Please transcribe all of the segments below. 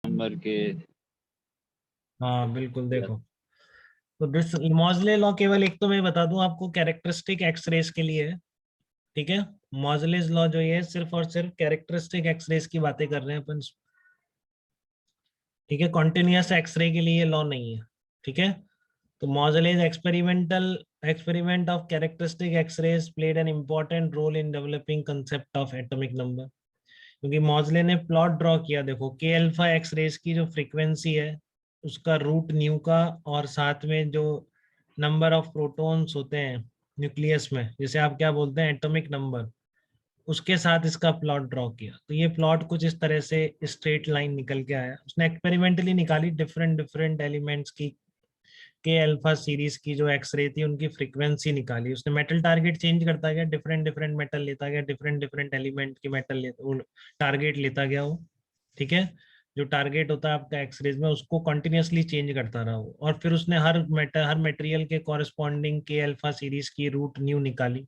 Number के। हाँ बिल्कुल, देखो तो दिस मॉजले लॉ केवल एक तो मैं बता दूं आपको कैरेक्टरिस्टिक एक्सरेज के लिए है। ठीक है, मॉजलेज लॉ जो ये है सिर्फ और सिर्फ कैरेक्टरिस्टिक एक्सरेज की बातें कर रहे हैं अपन। ठीक है, कॉन्टिन्यूअस एक्सरे के लिए ये लॉ नहीं है। ठीक है, तो Moseley's experiment of characteristic x-rays played an important role in developing concept of atomic number. क्योंकि मॉजले ने प्लॉट ड्रॉ किया, देखो के अल्फा एक्सरेज की जो फ्रीक्वेंसी है उसका रूट न्यू का, और साथ में जो नंबर ऑफ प्रोटॉन्स होते हैं न्यूक्लियस में, जिसे आप क्या बोलते हैं एटॉमिक नंबर, उसके साथ इसका प्लॉट ड्रॉ किया। तो ये प्लॉट कुछ इस तरह से स्ट्रेट लाइन निकल के आया। उसने एक्सपेरिमेंटली निकाली डिफरेंट डिफरेंट एलिमेंट्स की के अल्फा सीरीज की जो एक्सरे थी उनकी फ्रीक्वेंसी निकाली। उसने मेटल टारगेट चेंज करता गया, डिफरेंट डिफरेंट मेटल लेता गया, डिफरेंट डिफरेंट एलिमेंट की मेटल टारगेट लेता गया वो। ठीक है, जो टारगेट होता है आपका एक्सरेज में उसको कंटिन्यूअसली चेंज करता रहा वो, और फिर उसने हर मटेरियल के कॉरेस्पॉन्डिंग के अल्फा सीरीज की रूट न्यू निकाली।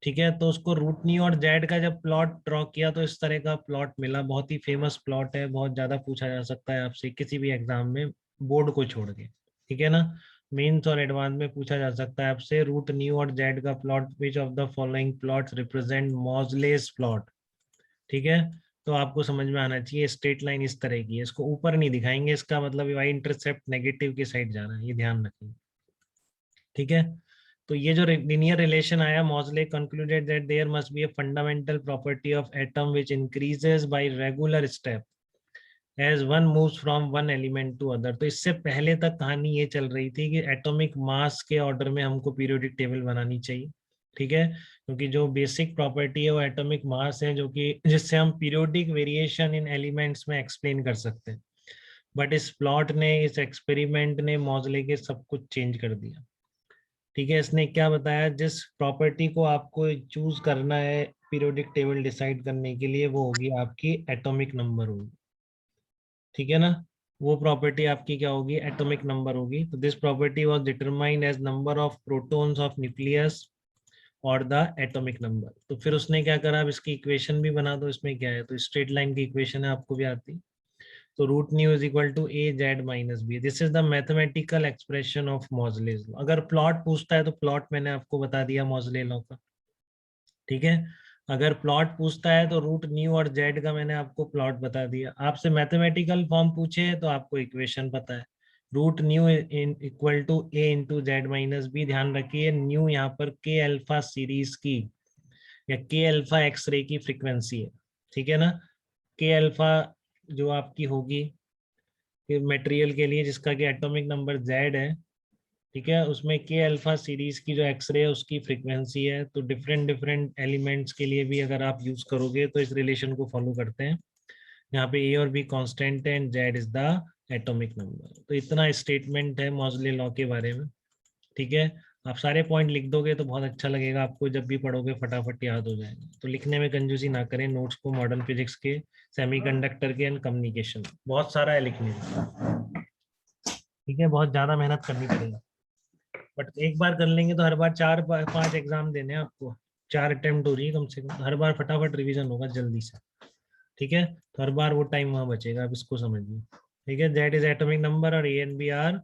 ठीक है, तो उसको रूट न्यू और जेड का जब प्लॉट ड्रॉ किया तो इस तरह का प्लॉट मिला। बहुत ही फेमस प्लॉट है, बहुत ज्यादा पूछा जा सकता है आपसे किसी भी एग्जाम में, बोर्ड को छोड़ के। ठीक है ना, मेंस और एडवांस में पूछा जा सकता है आपसे रूट न्यू और जेड का plot, which of the following plots represent Moseley's plot. ठीक है, तो आपको समझ में आना चाहिए स्ट्रेट लाइन इस तरह की है, इसको ऊपर नहीं दिखाएंगे, इसका मतलब वाई इंटरसेप्ट नेगेटिव की साइड जाना है, ये ध्यान रखिए। ठीक है, तो ये जो linear relation आया, मॉजले concluded that there must be a fundamental property of atom which increases by regular step as one moves from one element to other। तो इससे पहले तक कहानी ये चल रही थी कि एटॉमिक मास के ऑर्डर में हमको पीरियोडिक टेबल बनानी चाहिए। ठीक है, क्योंकि जो बेसिक प्रॉपर्टी है वो एटॉमिक मास है, जो कि जिससे हम पीरियोडिक वेरिएशन इन एलिमेंट्स में एक्सप्लेन कर सकते हैं। बट इस प्लॉट ने, इस एक्सपेरिमेंट ने मॉजले के सब कुछ चेंज कर दिया। ठीक है, इसने क्या बताया, जिस प्रॉपर्टी को आपको चूज करना है पीरियोडिक टेबल डिसाइड करने के लिए वो होगी आपकी एटॉमिक नंबर होगी। ठीक है ना, वो प्रॉपर्टी आपकी क्या होगी, एटॉमिक नंबर होगी। तो this property was determined as number of protons of nucleus और द एटॉमिक नंबर। तो फिर उसने क्या करा, अब इसकी इक्वेशन भी बना दो। इसमें क्या है, तो स्ट्रेट लाइन की इक्वेशन है, आपको भी आती। तो root nu is equal to A Z minus B, this is the mathematical expression of Moseley's law. अगर प्लॉट पूछता है तो प्लॉट मैंने आपको बता दिया मॉजले लॉ का। ठीक है, अगर प्लॉट पूछता है तो रूट न्यू और जेड का मैंने आपको प्लॉट बता दिया। आपसे मैथमेटिकल फॉर्म पूछे तो आपको इक्वेशन पता है, root nu in equal to a into z minus b. ध्यान रखिए न्यू यहाँ पर के अल्फा सीरीज की या के अल्फा एक्सरे की फ्रीक्वेंसी है। ठीक है ना, के अल्फा जो आपकी होगी मटेरियल के लिए जिसका कि एटॉमिक नंबर जेड है। ठीक है, उसमें के अल्फा सीरीज की जो एक्सरे है उसकी फ्रीक्वेंसी है। तो डिफरेंट डिफरेंट एलिमेंट्स के लिए भी अगर आप यूज करोगे तो इस रिलेशन को फॉलो करते हैं। यहाँ पे ए और बी कांस्टेंट है and Z is the atomic number. तो इतना स्टेटमेंट है मॉजले लॉ के बारे में। ठीक है, आप सारे पॉइंट लिख दोगे तो बहुत अच्छा लगेगा आपको, जब भी पढ़ोगे फटाफट याद हो जाएगा। तो लिखने में कंजूसी ना करें नोट्स को, मॉडर्न फिजिक्स के, सेमीकंडक्टर के एंड कम्युनिकेशन बहुत सारा है लिखने में। ठीक है, बहुत ज्यादा मेहनत करनी पड़ेगी, बट एक बार कर लेंगे तो हर बार 4-5 एग्जाम देने हैं आपको। 4 अटेम्प्ट हो रही है कम से कम, हर बार फटाफट रिवीजन होगा जल्दी से। ठीक है, तो हर बार वो टाइम वहां बचेगा, आप इसको समझिए। ठीक है, जेड इज एटॉमिक नंबर और a and b are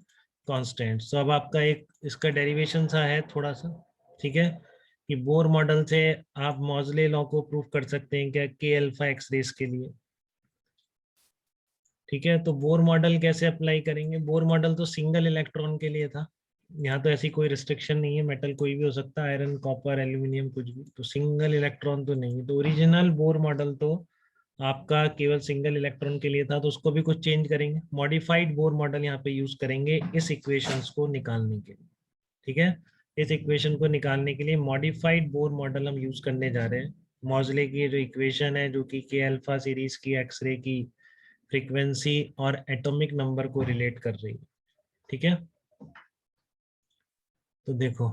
constant. तो अब आपका एक इसका डेरिवेशन सा है थोड़ा सा। ठीक है, कि बोर मॉडल से आप मॉजले लॉ को प्रूव कर सकते हैं क्या, के अल्फा एक्स रेस के लिए। ठीक है, तो बोर मॉडल कैसे अप्लाई करेंगे, बोर मॉडल तो सिंगल इलेक्ट्रॉन के लिए था। यहाँ तो ऐसी कोई रिस्ट्रिक्शन नहीं है, मेटल कोई भी हो सकता है, आयरन कॉपर एल्यूमिनियम कुछ भी, तो सिंगल इलेक्ट्रॉन तो नहीं है। तो ओरिजिनल बोर मॉडल तो आपका केवल सिंगल इलेक्ट्रॉन के लिए था, तो उसको भी कुछ चेंज करेंगे, मॉडिफाइड बोर मॉडल यहाँ पे यूज करेंगे इस इक्वेशंस को निकालने के लिए। ठीक है, इस इक्वेशन को निकालने के लिए मॉडिफाइड बोर मॉडल हम यूज करने जा रहे हैं। मॉजले की जो इक्वेशन है जो कि के अल्फा सीरीज की एक्सरे की फ्रीक्वेंसी और एटॉमिक नंबर को रिलेट कर रही है। ठीक है, तो देखो